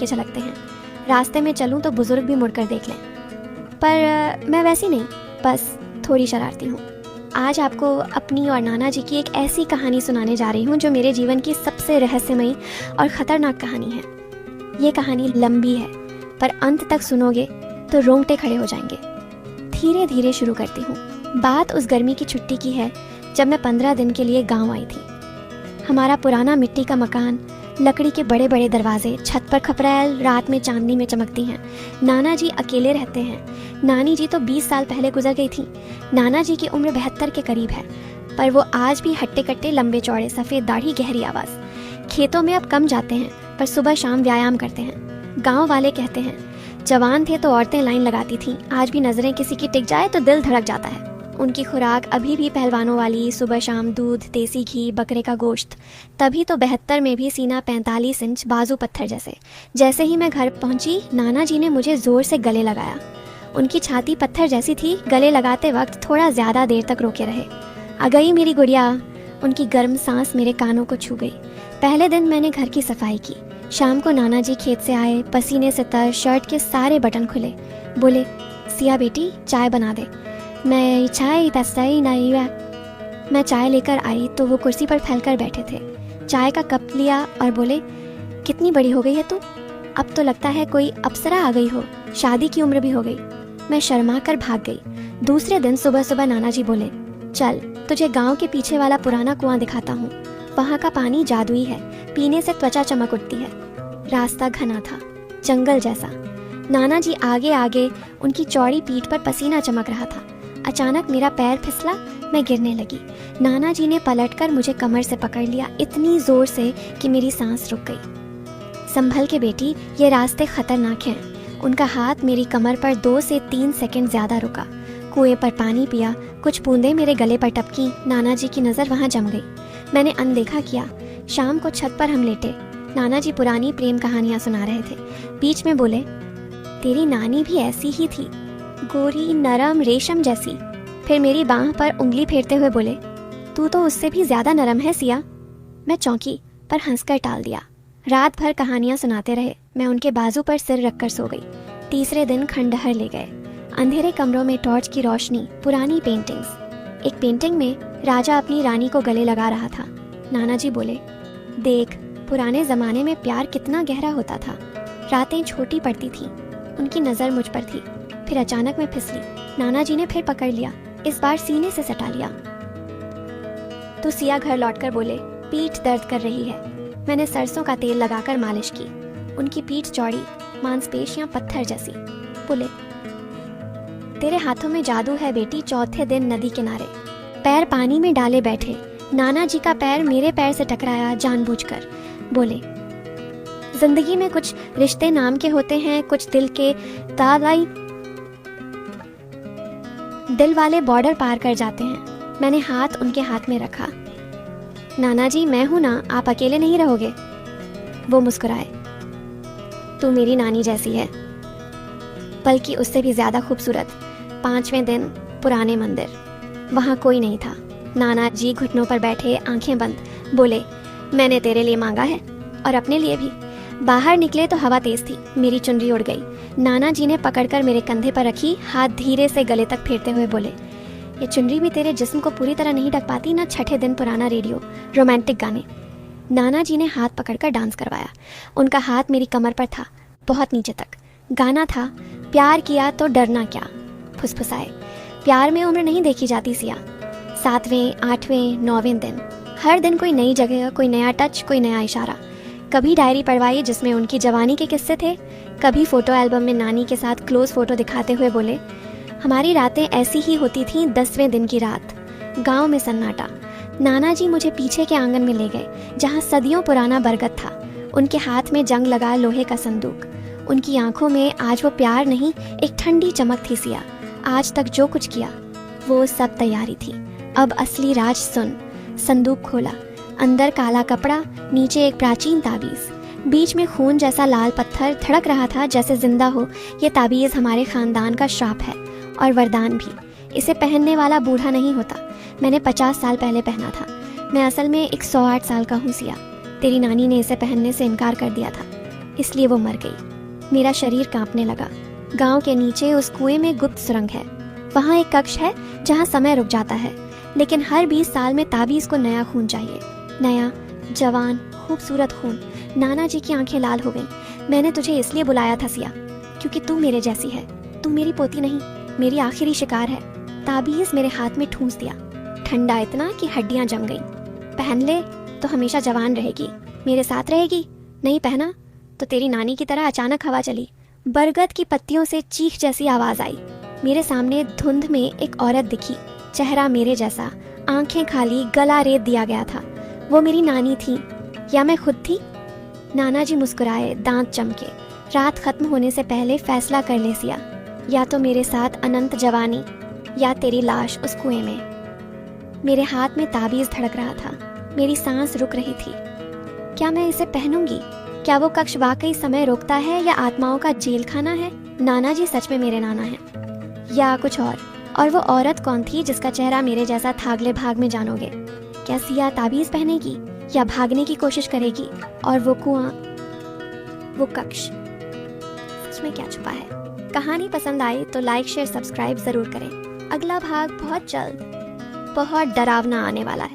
के झलकते हैं। रास्ते में चलूँ तो बुजुर्ग भी मुड़कर देख लें। पर मैं वैसी नहीं, बस थोड़ी शरारती हूँ। आज आपको अपनी और नाना जी की एक ऐसी कहानी सुनाने जा रही हूँ जो मेरे जीवन की सबसे रहस्यमयी और ख़तरनाक कहानी है। ये कहानी लंबी है, पर अंत तक सुनोगे तो रोंगटे खड़े हो जाएंगे। धीरे धीरे शुरू करती हूँ। बात उस गर्मी की छुट्टी की है जब मैं 15 दिन के लिए गांव आई थी। हमारा पुराना मिट्टी का मकान, लकड़ी के बड़े बड़े दरवाजे, छत पर खपरेल रात में चांदनी में चमकती हैं। नाना जी अकेले रहते हैं। नानी जी तो 20 साल पहले गुजर गई थी। नाना जी की उम्र 72 के करीब है, पर वो आज भी हट्टे कट्टे, लंबे चौड़े, सफ़ेद दाढ़ी, गहरी आवाज़। खेतों में अब कम जाते हैं, पर सुबह शाम व्यायाम करते हैं। गाँव वाले कहते हैं जवान थे तो औरतें लाइन लगाती थीं, आज भी नज़रें किसी की टिक जाए तो दिल धड़क जाता है। उनकी खुराक अभी भी पहलवानों वाली, सुबह शाम दूध, देसी घी, बकरे का गोश्त। तभी तो 72 में भी सीना 45 इंच, बाजू पत्थर जैसे। जैसे ही मैं घर पहुंची, नाना जी ने मुझे जोर से गले लगाया। उनकी छाती पत्थर जैसी थी। गले लगाते वक्त थोड़ा ज़्यादा देर तक रोके रहे। आ गई मेरी गुड़िया। उनकी गर्म सांस मेरे कानों को छू गई। पहले दिन मैंने घर की सफाई की। शाम को नाना जी खेत से आए, पसीने से तर, शर्ट के सारे बटन खुले। बोले, सिया बेटी चाय बना दे। मैं चाय तस्ताई नहीं है। मैं चाय लेकर आई तो वो कुर्सी पर फैलकर बैठे थे। चाय का कप लिया और बोले, कितनी बड़ी हो गई है तू? अब तो लगता है कोई अप्सरा आ गई हो, शादी की उम्र भी हो गई। मैं शर्मा कर भाग गई। दूसरे दिन सुबह सुबह नाना जी बोले, चल तुझे गांव के पीछे वाला पुराना कुआं दिखाता हूँ। वहाँ का पानी जादुई है, पीने से त्वचा चमक उठती है। रास्ता घना था, जंगल जैसा। नाना जी आगे आगे, उनकी चौड़ी पीठ पर पसीना चमक रहा था। अचानक मेरा पैर फिसला, मैं गिरने लगी। नाना जी ने पलटकर मुझे कमर से पकड़ लिया, इतनी जोर से कि मेरी सांस रुक गई। संभल के बेटी, ये रास्ते खतरनाक हैं। उनका हाथ मेरी कमर पर 2 से 3 सेकंड ज्यादा रुका। कुएं पर पानी पिया, कुछ बूंदें मेरे गले पर टपकी। नाना जी की नज़र वहाँ जम गई। मैंने अनदेखा किया। शाम को छत पर हम लेटे। नाना जी पुरानी प्रेम कहानियाँ सुना रहे थे। बीच में बोले, तेरी नानी भी ऐसी ही थी, गोरी, नरम, रेशम जैसी। फिर मेरी बांह पर उंगली फेरते हुए बोले, तू तो उससे भी ज्यादा नरम है सिया। मैं चौंकी, पर हंसकर टाल दिया। रात भर कहानियां सुनाते रहे। मैं उनके बाजू पर सिर रखकर सो गई। तीसरे दिन खंडहर ले गए। अंधेरे कमरों में टॉर्च की रोशनी, पुरानी पेंटिंग्स। एक पेंटिंग में राजा अपनी रानी को गले लगा रहा था। नाना जी बोले, देख पुराने जमाने में प्यार कितना गहरा होता था। रातें छोटी पड़ती थीं। उनकी नज़र मुझ पर थी। फिर अचानक मैं फिसली। नाना जी ने फिर पकड़ लिया, इस बार सीने से सटा लिया। तो सिया घर लौटकर बोले, पीठ दर्द कर रही है। मैंने सरसों का तेल लगाकर मालिश की। उनकी पीठ चौड़ी, मांसपेशियां पत्थर जैसी। बोले, तेरे हाथों में जादू है बेटी। चौथे दिन नदी किनारे, पैर पानी में डाले बैठे। नाना जी का पैर मेरे पैर से टकराया जानबूझकर। बोले, जिंदगी में कुछ रिश्ते नाम के होते हैं, कुछ दिल के तालाई दिल वाले बॉर्डर पार कर जाते हैं। मैंने हाथ उनके हाथ में रखा। नाना जी, मैं हूं ना, आप अकेले नहीं रहोगे। वो मुस्कुराए। तू मेरी नानी जैसी है, बल्कि उससे भी ज्यादा खूबसूरत। 5वें दिन पुराने मंदिर, वहां कोई नहीं था। नाना जी घुटनों पर बैठे, आंखें बंद। बोले, मैंने तेरे लिए मांगा है और अपने लिए भी। बाहर निकले तो हवा तेज थी, मेरी चुनरी उड़ गई। नाना जी ने पकड़कर मेरे कंधे पर रखी, हाथ धीरे से गले तक फेरते हुए बोले, ये चुनरी भी तेरे जिस्म को पूरी तरह नहीं ढक पाती ना। छठे दिन पुराना रेडियो, रोमांटिक गाने। नाना जी ने हाथ पकड़कर डांस करवाया। उनका हाथ मेरी कमर पर था, बहुत नीचे तक। गाना था, प्यार किया तो डरना क्या। फुसफुसाए, प्यार में उम्र नहीं देखी जाती सिया। 7वें, 8वें, 9वें दिन, हर दिन कोई नई जगह, कोई नया टच, कोई नया इशारा। कभी डायरी पढ़वाई जिसमें उनकी जवानी के किस्से थे, कभी फोटो एल्बम में नानी के साथ क्लोज फोटो दिखाते हुए बोले, हमारी रातें ऐसी ही होती थीं। 10वें दिन की रात, गांव में सन्नाटा। नाना जी मुझे पीछे के आंगन में ले गए, जहां सदियों पुराना बरगद था। उनके हाथ में जंग लगा लोहे का संदूक। उनकी आंखों में आज वो प्यार नहीं, एक ठंडी चमक थी सिया। आज तक जो कुछ किया वो सब तैयारी थी। अब असली राज सुन। संदूक खोला, अंदर काला कपड़ा, नीचे एक प्राचीन ताबीज। बीच में खून जैसा लाल पत्थर धड़क रहा था जैसे जिंदा हो। ये ताबीज हमारे खानदान का श्राप है और वरदान भी। इसे पहनने वाला बूढ़ा नहीं होता। मैंने 50 साल पहले पहना था। मैं असल में 108 साल का हूँ सिया। तेरी नानी ने इसे पहनने से इनकार कर दिया था। इसलिए वो मर गई। मेरा शरीर कांपने लगा। गांव के नीचे उस कुएं में गुप्त सुरंग है। वहाँ एक कक्ष है जहाँ समय रुक जाता है, लेकिन हर 20 साल में ताबीज़ को नया खून चाहिए। नया, जवान, खूबसूरत खून। नाना जी की आंखें लाल हो गईं। मैंने तुझे इसलिए बुलाया था सिया, क्योंकि तू मेरे जैसी है। तू मेरी पोती नहीं, मेरी आखिरी शिकार है। ताबीज़ मेरे हाथ में ठूंस दिया। ठंडा इतना कि हड्डियां जम गईं। पहन ले तो हमेशा जवान रहेगी, मेरे साथ रहेगी। नहीं पहना तो तेरी नानी की तरह अचानक हवा चली, बरगद की पत्तियों से चीख जैसी आवाज आई। मेरे सामने धुंध में एक औरत दिखी, चेहरा मेरे जैसा, आंखें खाली, गला रेत दिया गया था। वो मेरी नानी थी या मैं खुद थी? नाना जी मुस्कुराए, दांत चमके। रात खत्म होने से पहले फैसला कर ले सिया, या तो मेरे साथ अनंत जवानी या तेरी लाश उस कुएं में। मेरे हाथ में ताबीज धड़क रहा था, मेरी सांस रुक रही थी। क्या मैं इसे पहनूंगी? क्या वो कक्ष वाकई समय रोकता है या आत्माओं का जेल खाना है? नाना जी सच में मेरे नाना हैं या कुछ और वो औरत कौन थी जिसका चेहरा मेरे जैसा था? अगले भाग में जानोगे। क्या सिया ताबीज पहनेगी या भागने की कोशिश करेगी? और वो कुआं, वो कक्ष, सच में क्या छुपा है? कहानी पसंद आई तो लाइक, शेयर, सब्सक्राइब जरूर करें। अगला भाग बहुत जल्द, बहुत डरावना आने वाला है।